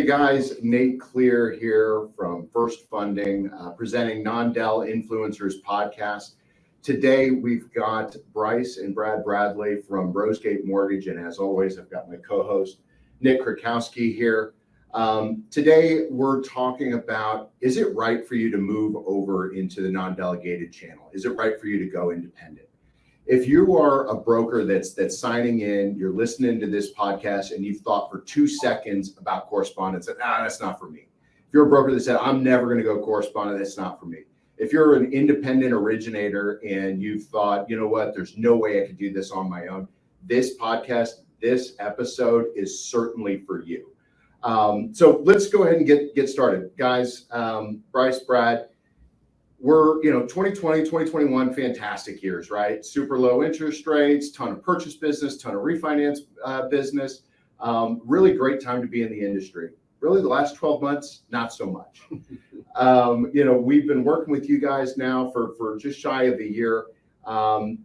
Hey guys, Nate Clear here from FirstFunding, presenting Non-Del Influencers podcast. Today we've got Bryce and Brad Bradley from Rosegate Mortgage, and as always, I've got my co-host Nick Krakosky here. Today we're talking about, is it right for you to move over into the non-delegated channel? Is it right for you to go independent? If you are a broker that's signing in, you're listening to this podcast and you've thought for 2 seconds about correspondence, and that's not for me. If you're a broker that said, I'm never going to go correspondent, that's not for me. If you're an independent originator and you've thought, you know what, there's no way I could do this on my own, this podcast, this episode is certainly for you. So let's go ahead and get started. Guys, Bryce, Brad, we're, 2020, 2021, fantastic years, right? Super low interest rates, ton of purchase business, ton of refinance business. Really great time to be in the industry. Really the last 12 months, not so much. We've been working with you guys now for just shy of a year. And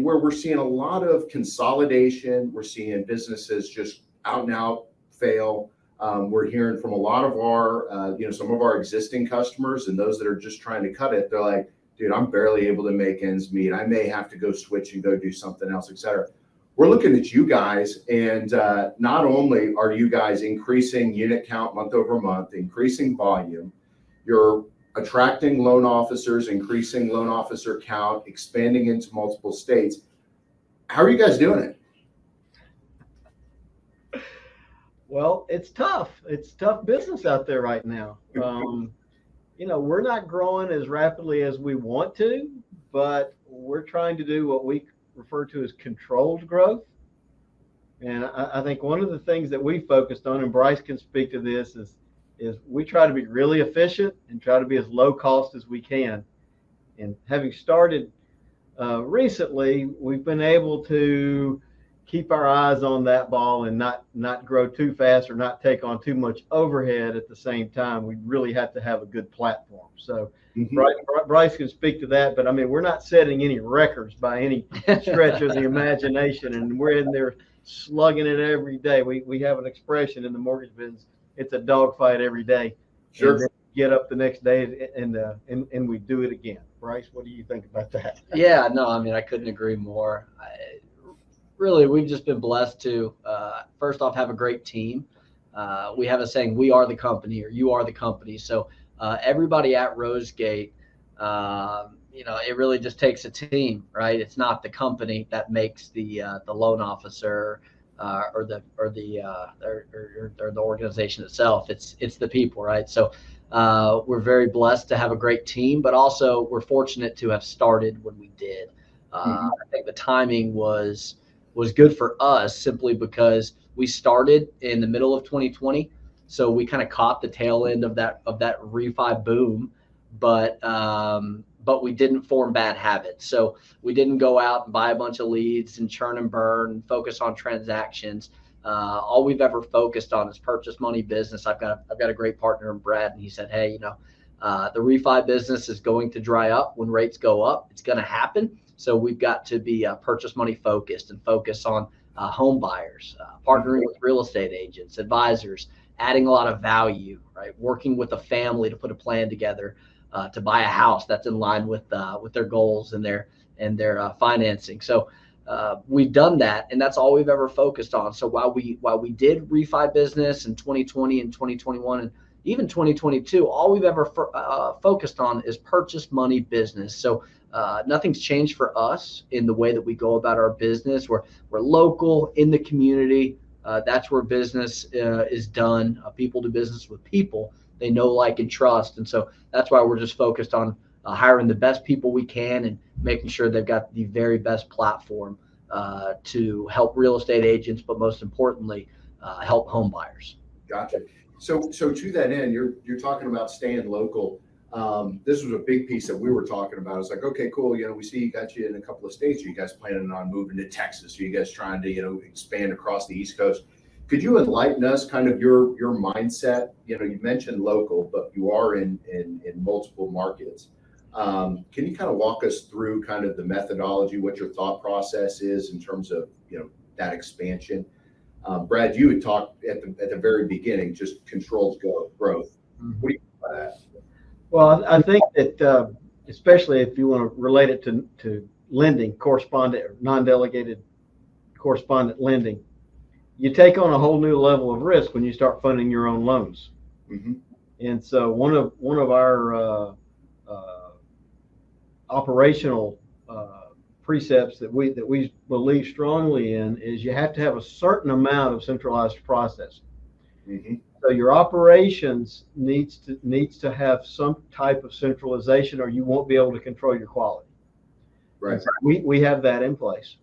where we're seeing a lot of consolidation, we're seeing businesses just out and out fail. We're hearing from a lot of our, some of our existing customers and those that are just trying to cut it. They're like, dude, I'm barely able to make ends meet. I may have to go switch and go do something else, et cetera. We're looking at you guys, and not only are you guys increasing unit count month over month, increasing volume, you're attracting loan officers, increasing loan officer count, expanding into multiple states. How are you guys doing it? Well, it's tough. It's tough business out there right now. We're not growing as rapidly as we want to, but we're trying to do what we refer to as controlled growth. And I think one of the things that we focused on, and Bryce can speak to this, is we try to be really efficient and try to be as low cost as we can. And having started recently, we've been able to keep our eyes on that ball and not grow too fast or not take on too much overhead at the same time. We really have to have a good platform. So Bryce can speak to that, but I mean, we're not setting any records by any stretch of the imagination, and we're in there slugging it every day. We have an expression in the mortgage business: it's a dogfight every day. Sure. And then get up the next day and we do it again. Bryce, what do you think about that? Yeah, no, I mean, I couldn't agree more. Really, we've just been blessed to, first off, have a great team. We have a saying, we are the company, or you are the company. So everybody at Rosegate, it really just takes a team, right? It's not the company that makes the loan officer or the organization itself. It's the people, right? So we're very blessed to have a great team, but also we're fortunate to have started when we did. I think the timing was good for us simply because we started in the middle of 2020. So we kind of caught the tail end of that refi boom, but we didn't form bad habits. So we didn't go out and buy a bunch of leads and churn and burn and focus on transactions. All we've ever focused on is purchase money business. I've got a great partner in Brad, and he said, hey, the refi business is going to dry up when rates go up. It's going to happen. So we've got to be purchase money focused and focus on home buyers, partnering with real estate agents, advisors, adding a lot of value, right? Working with a family to put a plan together to buy a house that's in line with their goals and their financing. So we've done that, and that's all we've ever focused on. So while we did refi business in 2020 and 2021 and even 2022, all we've ever focused on is purchase money business. So nothing's changed for us in the way that we go about our business. We're local in the community. That's where business is done. People do business with people they know, like, and trust. And so that's why we're just focused on hiring the best people we can and making sure they've got the very best platform to help real estate agents, but most importantly, help home buyers. Gotcha. So to that end, you're talking about staying local. This was a big piece that we were talking about. It's like, okay, cool. We see you got you in a couple of states. Are you guys planning on moving to Texas? Are you guys trying to, expand across the East Coast? Could you enlighten us kind of your mindset? You mentioned local, but you are in multiple markets. Can you kind of walk us through kind of the methodology, what your thought process is in terms of, that expansion? Brad, you had talked at the very beginning, just controlled growth. What do you think about that? Well, I think that especially if you want to relate it to lending, correspondent, or non-delegated correspondent lending, you take on a whole new level of risk when you start funding your own loans. Mm-hmm. And so one of our operational precepts that we believe strongly in is you have to have a certain amount of centralized process. Mm-hmm. So your operations needs to have some type of centralization, or you won't be able to control your quality. Right. So we have that in place.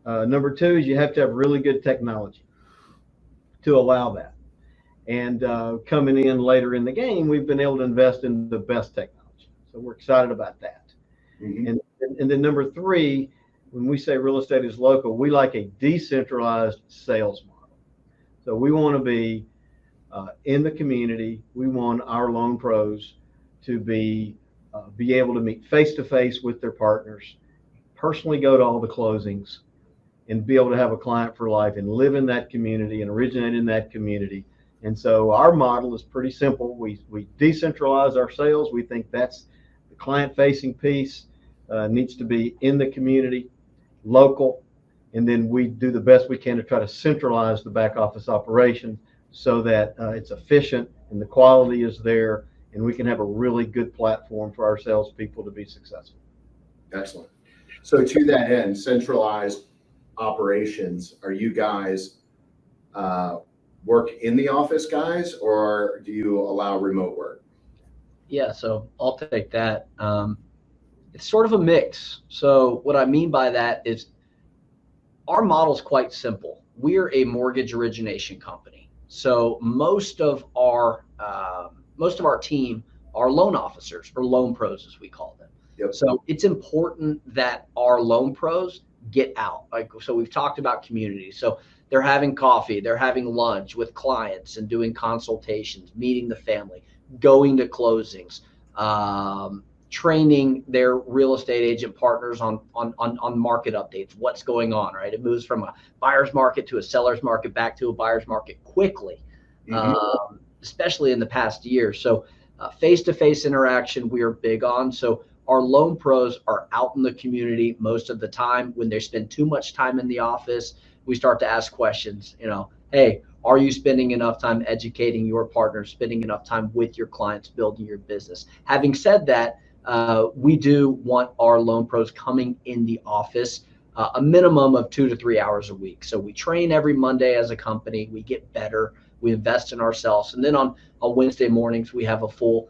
Number two is you have to have really good technology to allow that. And coming in later in the game, we've been able to invest in the best technology. So we're excited about that. Mm-hmm. And then number three, when we say real estate is local, we like a decentralized sales model. So we want to be in the community. We want our loan pros to be able to meet face to face with their partners, personally go to all the closings, and be able to have a client for life and live in that community and originate in that community. And so our model is pretty simple. We decentralize our sales. We think that's the client-facing piece needs to be in the community, local, and then we do the best we can to try to centralize the back office operation so that it's efficient and the quality is there, and we can have a really good platform for our salespeople to be successful. Excellent. So to that end, centralized operations, are you guys work in the office guys, or do you allow remote work? Yeah, so I'll take that. It's sort of a mix. So what I mean by that is our model is quite simple. We're a mortgage origination company. So most of our team are loan officers, or loan pros as we call them. Yep. So it's important that our loan pros get out. So we've talked about community. So they're having coffee, they're having lunch with clients and doing consultations, meeting the family, going to closings, training their real estate agent partners on market updates, what's going on, right? It moves from a buyer's market to a seller's market back to a buyer's market quickly, especially in the past year. So face-to-face interaction we are big on. So our loan pros are out in the community most of the time. When they spend too much time in the office, we start to ask questions, hey, are you spending enough time educating your partners, spending enough time with your clients, building your business? Having said that, we do want our loan pros coming in the office a minimum of 2 to 3 hours a week. So we train every Monday as a company. We get better. We invest in ourselves. And then on Wednesday mornings, we have a full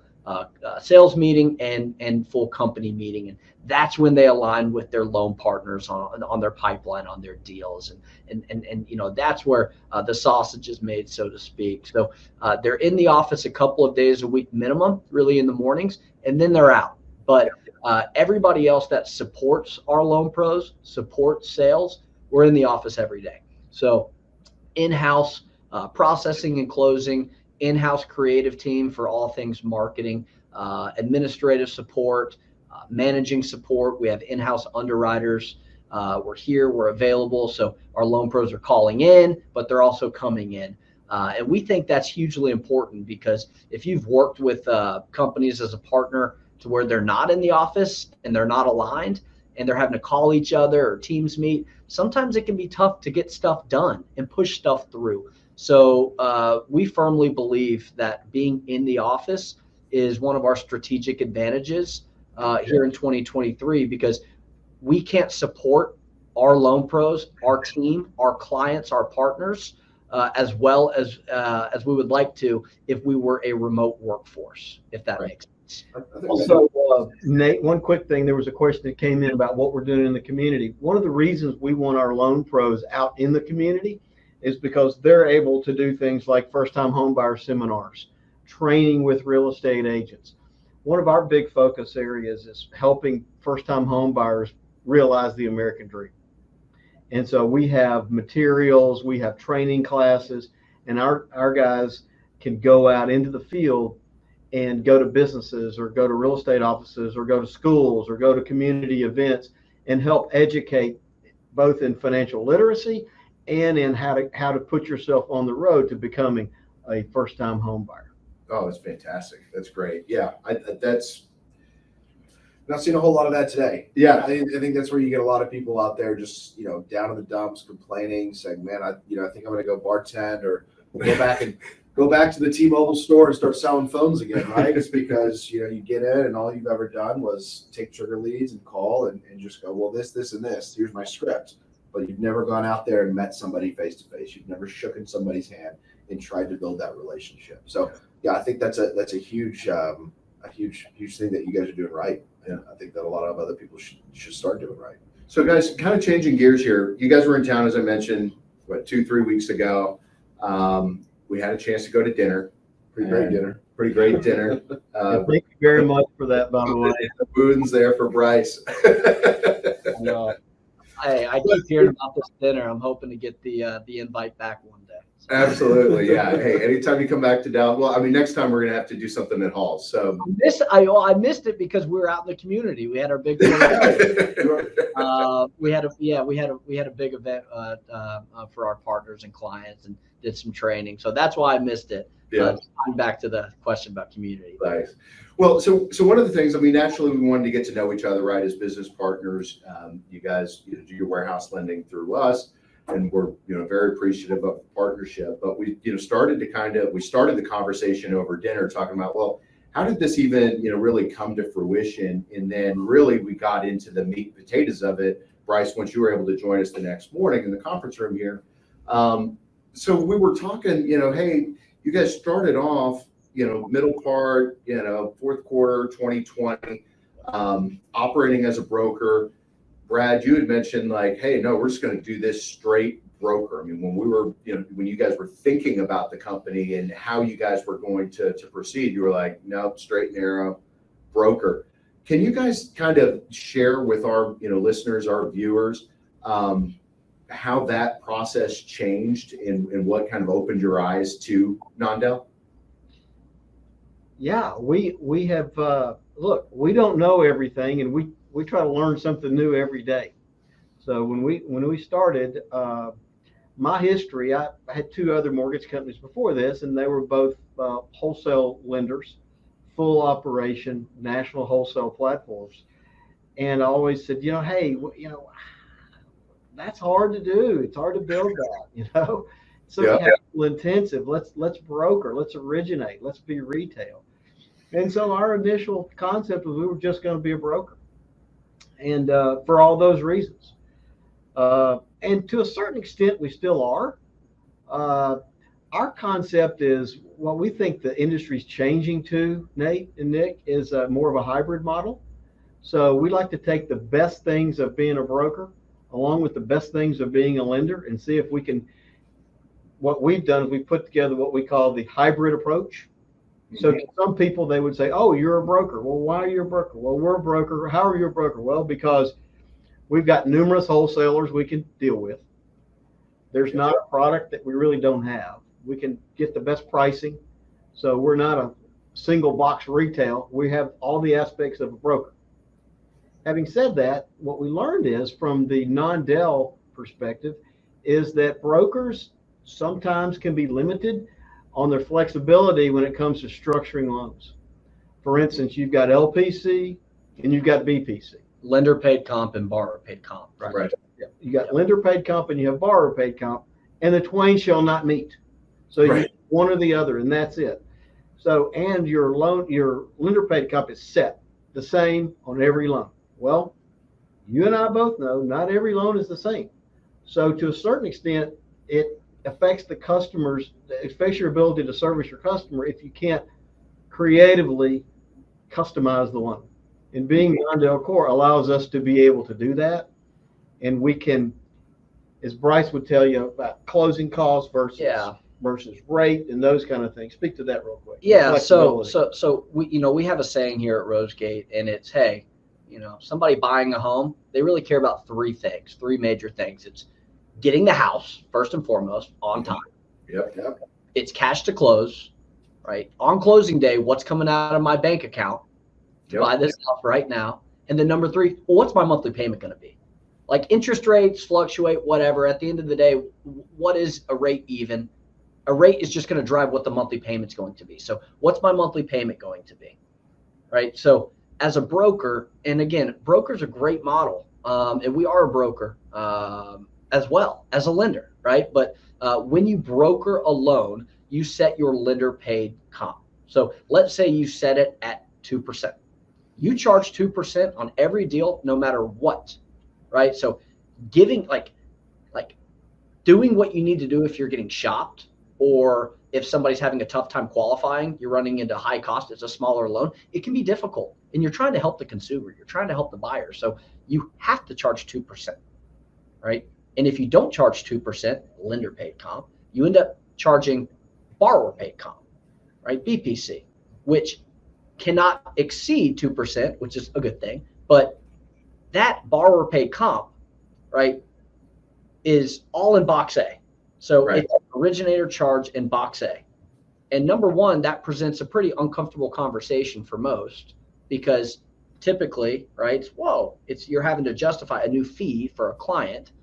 sales meeting and full company meeting. And that's when they align with their loan partners on their pipeline, on their deals. And that's where the sausage is made, so to speak. So they're in the office a couple of days a week minimum, really in the mornings, and then they're out. But everybody else that supports our loan pros, supports sales, we're in the office every day. So in-house processing and closing, in-house creative team for all things marketing, administrative support, managing support. We have in-house underwriters. We're here, we're available. So our loan pros are calling in, but they're also coming in. And we think that's hugely important, because if you've worked with companies as a partner to where they're not in the office and they're not aligned and they're having to call each other or teams meet, sometimes it can be tough to get stuff done and push stuff through. So we firmly believe that being in the office is one of our strategic advantages here in 2023, because we can't support our loan pros, our team, our clients, our partners as well as we would like to if we were a remote workforce, if that makes sense. Also, Nate, one quick thing. There was a question that came in about what we're doing in the community. One of the reasons we want our loan pros out in the community is because they're able to do things like first-time home buyer seminars, training with real estate agents. One of our big focus areas is helping first-time home buyers realize the American dream. And so we have materials, we have training classes, and our guys can go out into the field and go to businesses or go to real estate offices or go to schools or go to community events and help educate both in financial literacy and in how to put yourself on the road to becoming a first-time home buyer. Oh, that's fantastic. That's great. Yeah, that's Not seeing a whole lot of that today. yeah. I think that's where you get a lot of people out there just, down in the dumps, complaining, saying, man, I think I'm going to go bartend or go back to the T-Mobile store and start selling phones again, right? It's because, you get in and all you've ever done was take trigger leads and call and just go, well, this, and this, here's my script. But you've never gone out there and met somebody face to face. You've never shooken somebody's hand and tried to build that relationship. So yeah, I think that's a huge thing that you guys are doing right. And I think that a lot of other people should start doing right. So guys, kind of changing gears here. You guys were in town, as I mentioned, 2-3 weeks ago. We had a chance to go to dinner. Pretty great dinner. Pretty great dinner. Thank you very much for that, by the way. The Boon's there for Bryce. Hey, I keep hearing about this dinner. I'm hoping to get the invite back one day. So. Absolutely, yeah. Hey, anytime you come back to Dallas, well, I mean, next time we're gonna have to do something at Halls. So I missed it because we were out in the community. We had our big. We had a big event for our partners and clients and did some training. So that's why I missed it. Yeah. Back to the question about community. Nice. Well, so one of the things, I mean, naturally, we wanted to get to know each other, right, as business partners. You guys do your warehouse lending through us, and we're very appreciative of the partnership. But we started the conversation over dinner talking about, well, how did this even really come to fruition? And then really we got into the meat and potatoes of it, Bryce, once you were able to join us the next morning in the conference room here. So we were talking, hey, you guys started off, middle part, fourth quarter 2020, operating as a broker. Brad, you had mentioned like, hey, no, we're just going to do this straight broker. I mean, when you guys were thinking about the company and how you guys were going to proceed, you were like, no, straight and narrow broker. Can you guys kind of share with our listeners, our viewers, how that process changed and what kind of opened your eyes to non-del? Yeah, we have look, we don't know everything, and we try to learn something new every day. So when we started, my history, I had 2 other mortgage companies before this, and they were both wholesale lenders, full operation, national wholesale platforms. And I always said, hey, that's hard to do. It's hard to build that, So capital intensive. Let's broker. Let's originate. Let's be retail. And so our initial concept was we were just going to be a broker, and for all those reasons. And to a certain extent, we still are. Our concept is what we think the industry's changing to, Nate and Nick, is more of a hybrid model. So we like to take the best things of being a broker along with the best things of being a lender and see if we can. What we've done is we put together what we call the hybrid approach. So to some people, they would say, oh, you're a broker. Well, why are you a broker? Well, we're a broker. How are you a broker? Well, because we've got numerous wholesalers we can deal with. There's not a product that we really don't have. We can get the best pricing. So we're not a single box retail. We have all the aspects of a broker. Having said that, what we learned is from the non-del perspective is that brokers sometimes can be limited on their flexibility when it comes to structuring loans. For instance, you've got LPC and you've got BPC. Lender paid comp and borrower paid comp. Right. Yeah. You got lender paid comp and you have borrower paid comp, and the twain shall not meet. So you one or the other, and that's it. So, and your lender paid comp is set the same on every loan. Well, you and I both know not every loan is the same. So to a certain extent, it affects the customers, it affects your ability to service your customer if you can't creatively customize the loan. And being non-del core allows us to be able to do that. And we can, as Bryce would tell you, about closing costs versus rate and those kind of things. Speak to that real quick. Yeah. So we have a saying here at Rosegate, and it's, hey, somebody buying a home, they really care about 3 major things. It's getting the house first and foremost on time. Yep. It's cash to close, right? On closing day, what's coming out of my bank account to buy this house right now? And then number 3, well, what's my monthly payment going to be? like interest rates fluctuate, whatever. At the end of the day, what is a rate even? A rate is just going to drive what the monthly payment's going to be. So what's my monthly payment going to be, right? So as a broker, and again, broker's a great model, and we are a broker as well as a lender, right? But when you broker a loan, you set your lender paid comp. So let's say you set it at 2%. You charge 2% on every deal, no matter what, right? So giving like doing what you need to do if you're getting shopped, or if somebody's having a tough time qualifying, you're running into high cost, it's a smaller loan, it can be difficult. And you're trying to help the consumer, you're trying to help the buyer. So you have to charge 2%, right? And if you don't charge 2% lender paid comp, you end up charging borrower paid comp, right? BPC, which cannot exceed 2%, which is a good thing. But that borrower paid comp, right, is all in box A. So Right. It's originator charge in box A. And number one, that presents a pretty uncomfortable conversation for most, because typically, right, you're having to justify a new fee for a client.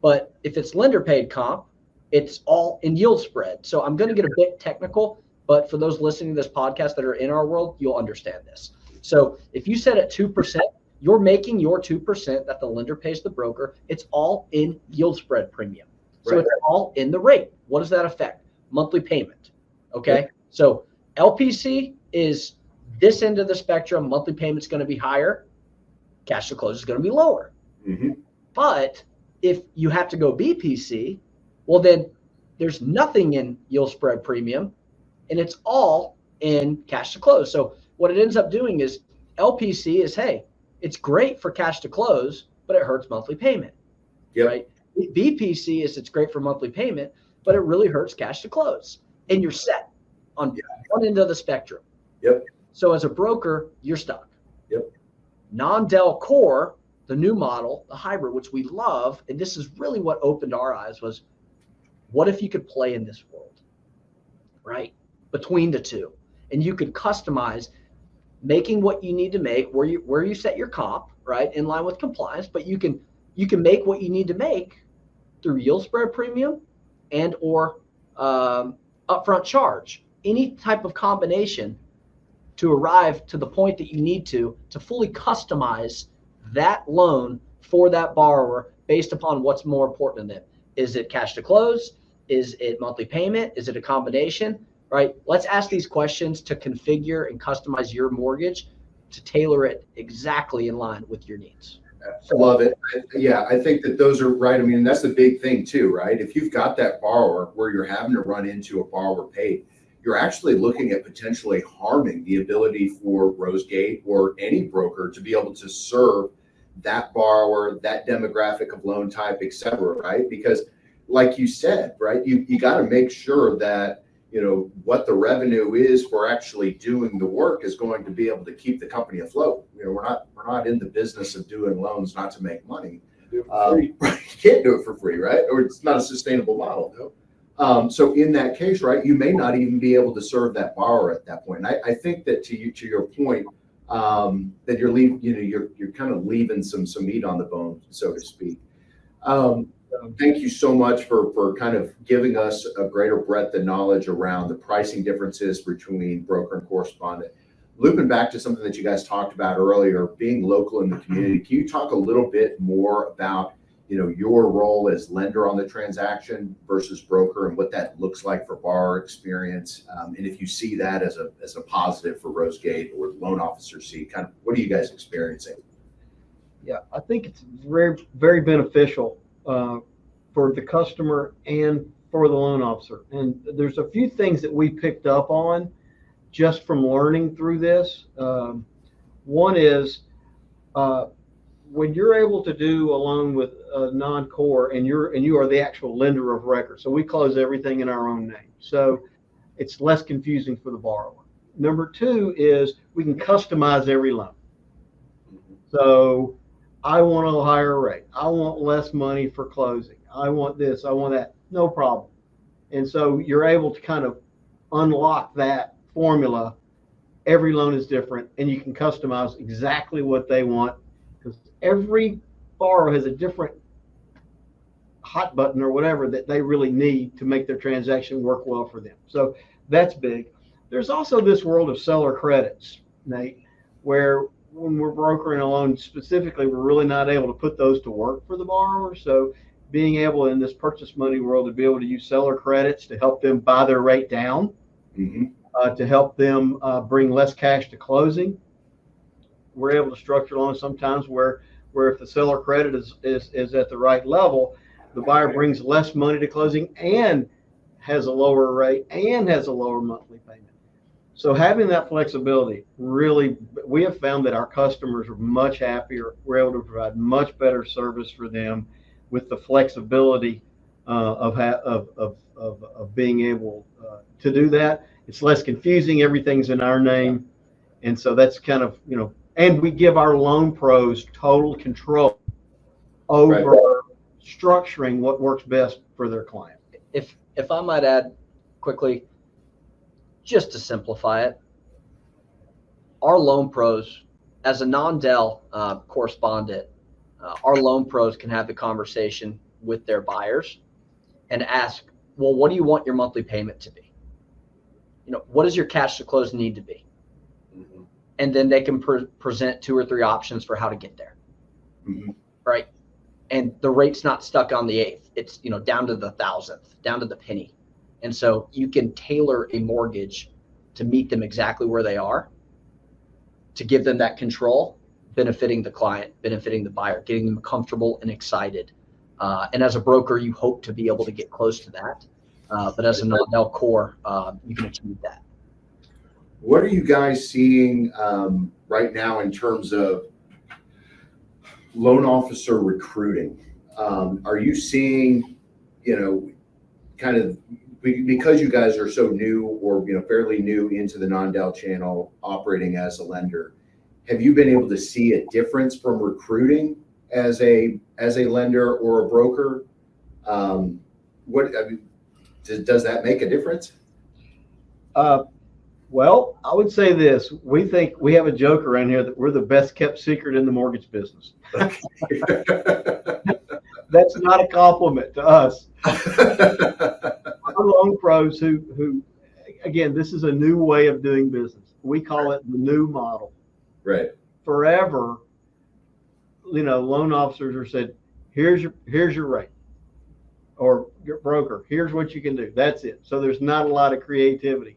But if it's lender paid comp, it's all in yield spread. So I'm going to get a bit technical, but for those listening to this podcast that are in our world, you'll understand this. So if you set at 2%, you're making your 2% that the lender pays the broker. It's all in yield spread premium. So Right. It's all in the rate. What does that affect? Monthly payment. Okay. Yeah. So LPC is this end of the spectrum. Monthly payment's going to be higher. Cash to close is going to be lower. Mm-hmm. But if you have to go BPC, well, then there's nothing in yield spread premium, and it's all in cash to close. So what it ends up doing is LPC is, hey, it's great for cash to close, but it hurts monthly payment. Yep. Right? BPC is it's great for monthly payment, but it really hurts cash to close. And you're set on one end of the spectrum. Yep. So as a broker, you're stuck. Yep. Non-Del Core, the new model, the hybrid, which we love, and this is really what opened our eyes, was what if you could play in this world, right? Between the two. And you could customize making what you need to make, where you set your comp, right, in line with compliance, but you can make what you need to make through yield spread premium and or upfront charge, any type of combination to arrive to the point that you need to fully customize that loan for that borrower based upon what's more important to them. Is it cash to close? Is it monthly payment? Is it a combination? Right? Let's ask these questions to configure and customize your mortgage to tailor it exactly in line with your needs. Love it. Yeah, I think that those are right. I mean, that's the big thing too, right? If you've got that borrower where you're having to run into a borrower paid, you're actually looking at potentially harming the ability for Rosegate or any broker to be able to serve that borrower, that demographic of loan type, et cetera, right? Because like you said, right, you got to make sure that, you know, what the revenue is for actually doing the work is going to be able to keep the company afloat. You know, we're not in the business of doing loans not to make money. You can't do it for free, right? Or it's not a sustainable model. So in that case, right, you may not even be able to serve that borrower at that point. And I think that to your point, that you're kind of leaving some meat on the bone, so to speak. Thank you so much for kind of giving us a greater breadth of knowledge around the pricing differences between broker and correspondent. Looping back to something that you guys talked about earlier, being local in the community, can you talk a little bit more about, you know, your role as lender on the transaction versus broker and what that looks like for borrower experience, and if you see that as a positive for Rosegate or the loan officer see, kind of what are you guys experiencing? Yeah, I think it's very, very beneficial for the customer and for the loan officer. And there's a few things that we picked up on just from learning through this. One is when you're able to do a loan with a non-core and you are the actual lender of record. So we close everything in our own name. So it's less confusing for the borrower. Number two is we can customize every loan. So I want a higher rate. I want less money for closing. I want this, I want that. No problem. And so you're able to kind of unlock that formula. Every loan is different and you can customize exactly what they want, because every borrower has a different hot button or whatever that they really need to make their transaction work well for them. So that's big. There's also this world of seller credits, Nate, where when we're brokering a loan specifically, we're really not able to put those to work for the borrower. So being able in this purchase money world to be able to use seller credits to help them buy their rate down, to help them bring less cash to closing. We're able to structure loans sometimes where if the seller credit is at the right level, the buyer brings less money to closing and has a lower rate and has a lower monthly payment. So having that flexibility, really, we have found that our customers are much happier. We're able to provide much better service for them with the flexibility of being able to do that. It's less confusing. Everything's in our name. And so that's kind of, and we give our loan pros total control over structuring what works best for their client. If I might add quickly, just to simplify it, our loan pros, as a non-Del correspondent, our loan pros can have the conversation with their buyers and ask, well, what do you want your monthly payment to be? What does your cash to close need to be? And then they can present 2 or 3 options for how to get there. Right? And the rate's not stuck on the 8th. It's, down to the 1,000th, down to the penny. And so you can tailor a mortgage to meet them exactly where they are, to give them that control, benefiting the client, benefiting the buyer, getting them comfortable and excited. And as a broker, you hope to be able to get close to that. But as a non-Del core, you can achieve that. What are you guys seeing right now in terms of loan officer recruiting? Are you seeing, kind of, because you guys are so new or fairly new into the non-Del channel operating as a lender, have you been able to see a difference from recruiting as a lender or a broker? Does that make a difference? Well, I would say this. We think we have a joke around here that we're the best kept secret in the mortgage business. That's not a compliment to us. Our loan pros who, again, this is a new way of doing business. We call it the new model. Right. Forever, loan officers are said, here's your rate, or your broker, here's what you can do. That's it. So there's not a lot of creativity.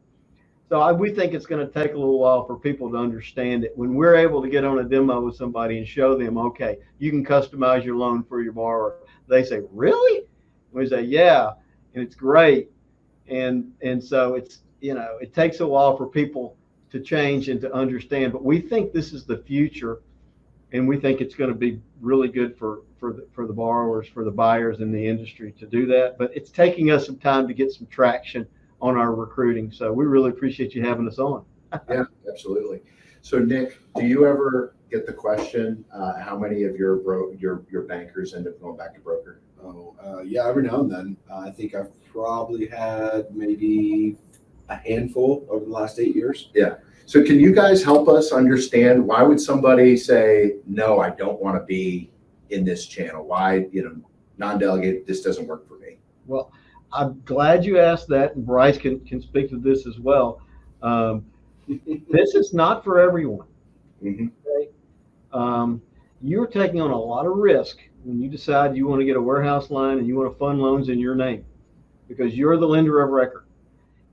So we think it's going to take a little while for people to understand it. When we're able to get on a demo with somebody and show them, okay, you can customize your loan for your borrower, they say, really? We say, yeah, and it's great. And so it's, it takes a while for people to change and to understand, but we think this is the future, and we think it's going to be really good for the borrowers, for the buyers in the industry to do that. But it's taking us some time to get some traction on our recruiting. So we really appreciate you having us on. Yeah, absolutely. So Nick, do you ever get the question, how many of your bankers end up going back to broker? Yeah, every now and then. I think I've probably had maybe a handful over the last 8 years. Yeah. So can you guys help us understand, why would somebody say, no, I don't want to be in this channel? Why, non-delegated, this doesn't work for me? Well, I'm glad you asked that, and Bryce can speak to this as well. This is not for everyone. Okay? You're taking on a lot of risk when you decide you want to get a warehouse line and you want to fund loans in your name, because you're the lender of record.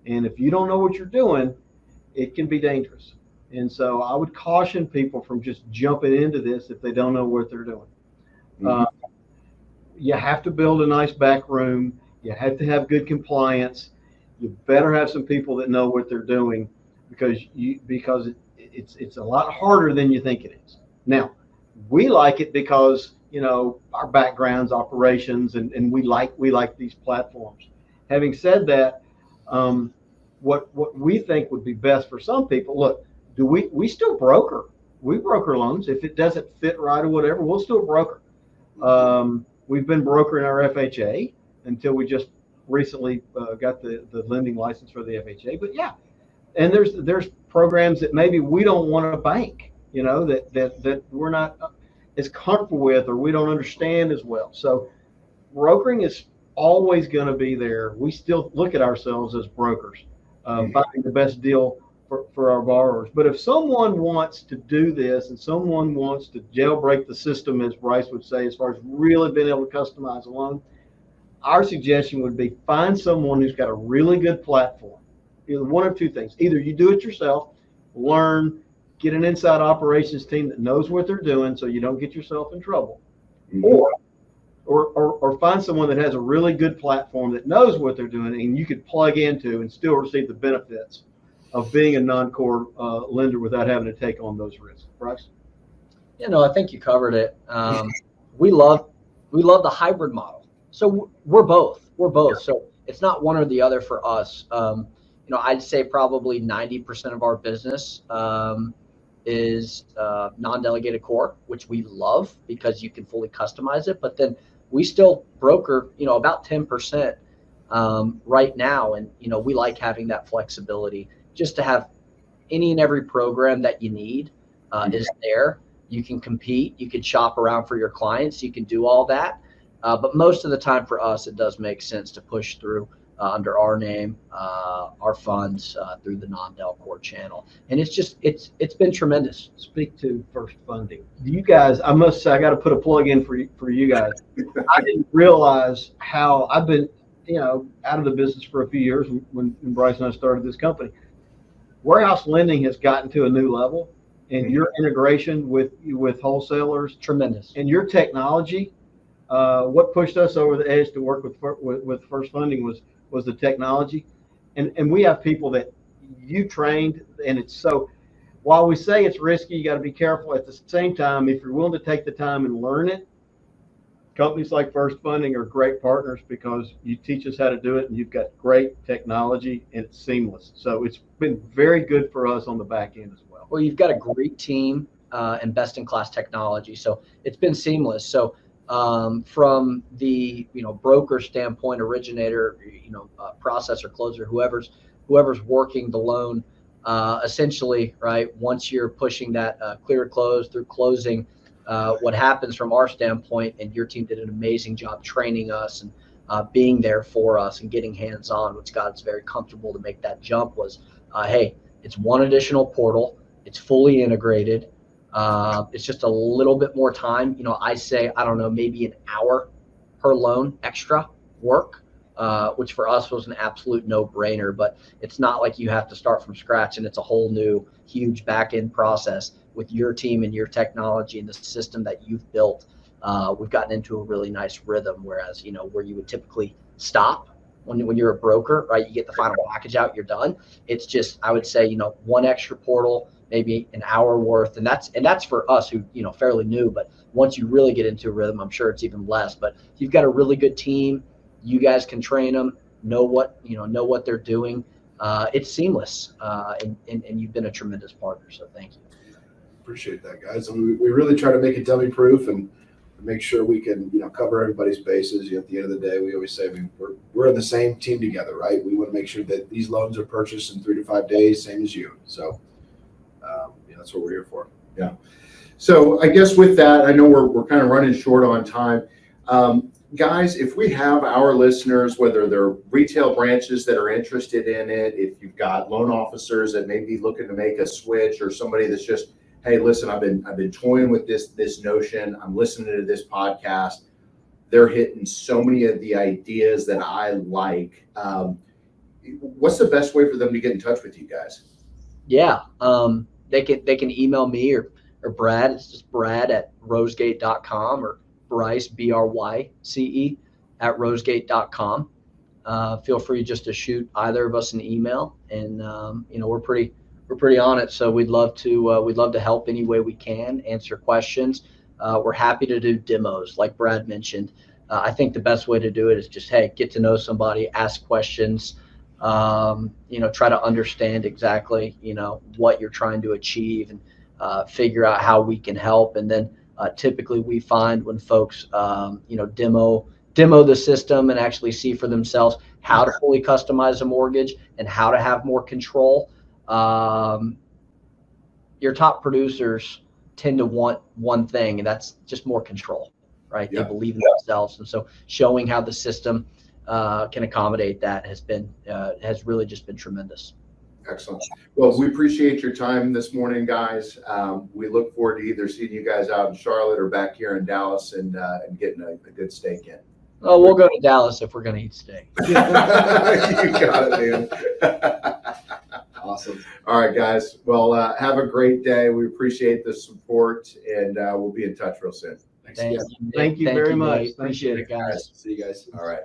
And if you don't know what you're doing, it can be dangerous. And so I would caution people from just jumping into this if they don't know what they're doing. You have to build a nice back room. You have to have good compliance. You better have some people that know what they're doing, because it's a lot harder than you think it is. Now, we like it because our background's operations, and we like these platforms. Having said that, what we think would be best for some people, look, we still broker. We broker loans. If it doesn't fit right or whatever, we'll still broker. We've been brokering our FHA until we just recently got the lending license for the FHA. But yeah, and there's programs that maybe we don't want to bank, that we're not. as comfortable with, or we don't understand as well. So brokering is always going to be there. We still look at ourselves as brokers, finding the best deal for our borrowers. But if someone wants to do this and someone wants to jailbreak the system, as Bryce would say, as far as really being able to customize a loan, our suggestion would be find someone who's got a really good platform. Either one of two things. Either you do it yourself, learn, get an inside operations team that knows what they're doing so you don't get yourself in trouble, or find someone that has a really good platform that knows what they're doing and you could plug into and still receive the benefits of being a non-core lender without having to take on those risks. Bryce? Yeah, no, I think you covered it. We love the hybrid model. So we're both. So it's not one or the other for us. I'd say probably 90% of our business is non-delegated core, which we love because you can fully customize it. But then we still broker, about 10% right now. And, we like having that flexibility just to have any and every program that you need is there. You can compete, you can shop around for your clients, you can do all that. But most of the time for us, it does make sense to push through under our name, our funds through the non-del core channel. And it's been tremendous. Speak to FirstFunding. You guys, I must say, I got to put a plug in for you guys. I didn't realize how I've been, out of the business for a few years when Bryce and I started this company. Warehouse lending has gotten to a new level, and your integration with wholesalers, Tremendous. and your technology. What pushed us over the edge to work with FirstFunding was the technology, and we have people that you trained, and it's so. While we say it's risky, you got to be careful. At the same time, if you're willing to take the time and learn it, companies like FirstFunding are great partners because you teach us how to do it, and you've got great technology, and it's seamless. So it's been very good for us on the back end as well. Well, you've got a great team and best-in-class technology, so it's been seamless. So from the broker standpoint, originator, processor, closer, whoever's working the loan, essentially, right? Once you're pushing that clear close through closing, what happens from our standpoint, and your team did an amazing job training us and being there for us and getting hands-on, which got us very comfortable to make that jump. Was hey, it's one additional portal, it's fully integrated. It's just a little bit more time. I say, I don't know, maybe an hour per loan extra work, which for us was an absolute no-brainer. But it's not like you have to start from scratch and it's a whole new huge back-end process. With your team and your technology and the system that you've built, we've gotten into a really nice rhythm. Whereas, where you would typically stop when you're a broker, right? You get the final package out, you're done. It's just, I would say, one extra portal, maybe an hour worth, and that's for us who fairly new. But once you really get into a rhythm, I'm sure it's even less. But you've got a really good team. You guys can train them, know what they're doing. It's seamless, and you've been a tremendous partner. So thank you. Appreciate that, guys. And we really try to make it dummy proof and make sure we can cover everybody's bases. At the end of the day, we always say we're in the same team together, right? We want to make sure that these loans are purchased in 3 to 5 days, same as you. So. That's what we're here for. Yeah. So I guess with that, I know we're kind of running short on time. Guys, if we have our listeners, whether they're retail branches that are interested in it, if you've got loan officers that may be looking to make a switch, or somebody that's just, hey, listen, I've been toying with this notion. I'm listening to this podcast. They're hitting so many of the ideas that I like. What's the best way for them to get in touch with you guys? Yeah. They can email me or Brad. It's just brad@rosegate.com, or Bryce, BRYCE, @rosegate.com. Feel free just to shoot either of us an email, and we're pretty on it. So we'd love to help any way we can, answer questions. We're happy to do demos, like Brad mentioned. I think the best way to do it is just, hey, get to know somebody, ask questions. Try to understand exactly, what you're trying to achieve, and figure out how we can help. And then typically we find when folks, demo the system and actually see for themselves how to fully customize a mortgage and how to have more control. Your top producers tend to want one thing, and that's just more control, right? Yeah. They believe in themselves. And so showing how the system can accommodate that has really just been tremendous. Excellent. Well, we appreciate your time this morning, guys. We look forward to either seeing you guys out in Charlotte or back here in Dallas and getting a good steak in. Oh, we'll go to Dallas if we're going to eat steak. You got it, man. Awesome. All right, guys. Well, have a great day. We appreciate the support, and we'll be in touch real soon. Thanks Thank again. you. Thank you very much. Dave. Appreciate it, guys. See you guys. All right.